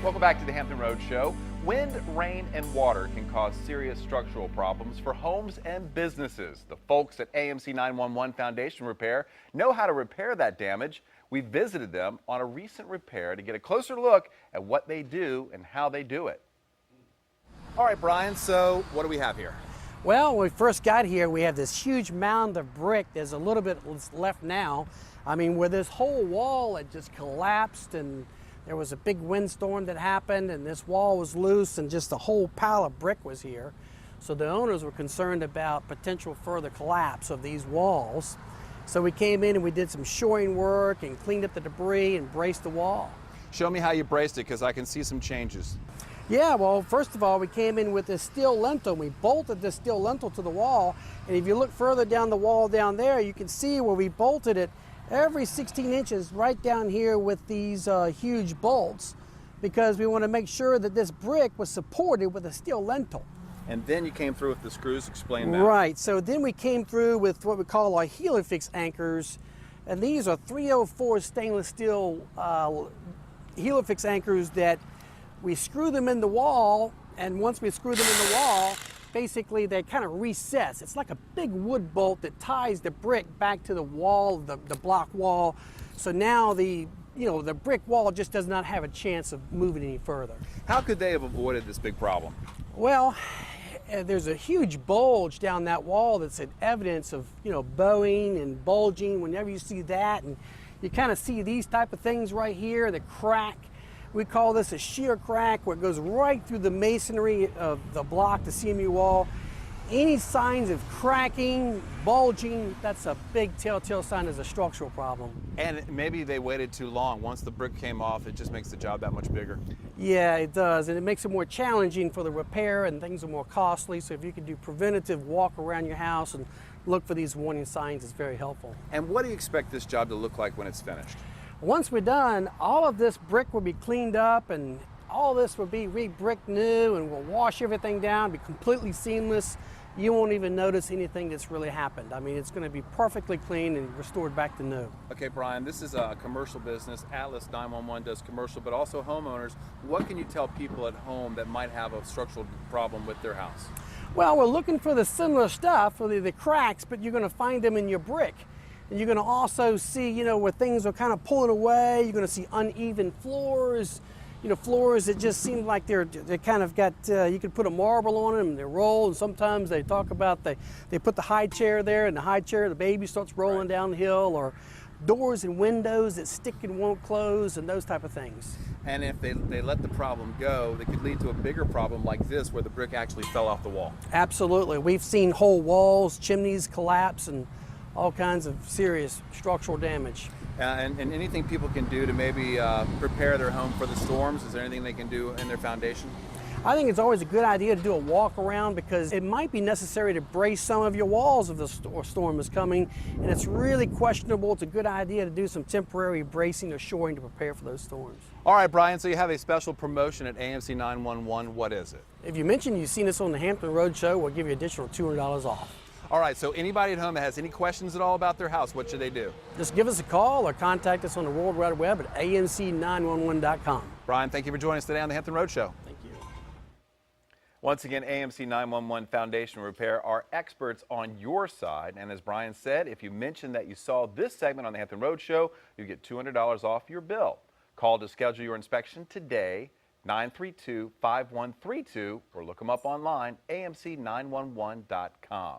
Welcome back to the Hampton Roads Show. Wind, rain, and water can cause serious structural problems for homes and businesses. The folks at AMC 911 Foundation Repair know how to repair that damage. We visited them on a recent repair to get a closer look at what they do and how they do it. All right, Brian, so what do we have here? Well, when we first got here, we have this huge mound of brick. There's a little bit left now. I mean, where this whole wall had just collapsed, and there was a big windstorm that happened, and this wall was loose, and just a whole pile of brick was here. So the owners were concerned about potential further collapse of these walls. So we came in and we did some shoring work and cleaned up the debris and braced the wall. Show me how you braced it, because I can see some changes. Yeah, well, first of all, we came in with this steel lintel. We bolted this steel lintel to the wall, and if you look further down the wall down there, you can see where we bolted it every 16 inches right down here with these huge bolts, because we want to make sure that this brick was supported with a steel lintel. And then you came through with the screws. Explain that. Right, so then we came through with what we call our Guajillo Fix Anchors, and these are 304 stainless steel Guajillo Fix Anchors that we screw them in the wall, and once we screw them in the wall, basically they kind of recess. It's like a big wood bolt that ties the brick back to the wall, the block wall. So now the brick wall just does not have a chance of moving any further. How could they have avoided this big problem? Well, there's a huge bulge down that wall that's an evidence of bowing and bulging. Whenever you see that, and you kind of see these type of things right here, the crack. We call this a shear crack, where it goes right through the masonry of the block, the CMU wall. Any signs of cracking, bulging, that's a big telltale sign of a structural problem. And maybe they waited too long. Once the brick came off, it just makes the job that much bigger. Yeah, it does, and it makes it more challenging for the repair, and things are more costly. So if you can do preventative walk around your house and look for these warning signs, it's very helpful. And what do you expect this job to look like when it's finished? Once we're done, all of this brick will be cleaned up, and all this will be re-bricked new, and we'll wash everything down, be completely seamless. You won't even notice anything that's really happened. I mean, it's going to be perfectly clean and restored back to new. Okay, Brian, this is a commercial business. Atlas 911 does commercial, but also homeowners. What can you tell people at home that might have a structural problem with their house? Well, we're looking for the similar stuff, for the cracks, but you're going to find them in your brick. And you're going to also see, where things are kind of pulling away. You're going to see uneven floors, floors that just seem like they kind of got, you could put a marble on them and they roll. And sometimes they talk about they put the high chair there, and the high chair, the baby starts rolling down the hill, or doors and windows that stick and won't close, and those type of things. And if they let the problem go, they could lead to a bigger problem like this, where the brick actually fell off the wall. Absolutely. We've seen whole walls, chimneys collapse, and all kinds of serious structural damage. And anything people can do to maybe prepare their home for the storms? Is there anything they can do in their foundation? I think it's always a good idea to do a walk around, because it might be necessary to brace some of your walls if the storm is coming, and it's really questionable. It's a good idea to do some temporary bracing or shoring to prepare for those storms. All right, Brian, so you have a special promotion at AMC 911. What is it? If you mention you've seen us on the Hampton Roads Show, we'll give you additional $200 off. All right, so anybody at home that has any questions at all about their house, what should they do? Just give us a call or contact us on the World Wide Web at amc911.com. Brian, thank you for joining us today on the Hampton Roads Show. Thank you. Once again, AMC 911 Foundation Repair are experts on your side. And as Brian said, if you mention that you saw this segment on the Hampton Roads Show, you get $200 off your bill. Call to schedule your inspection today, 932-5132, or look them up online, amc911.com.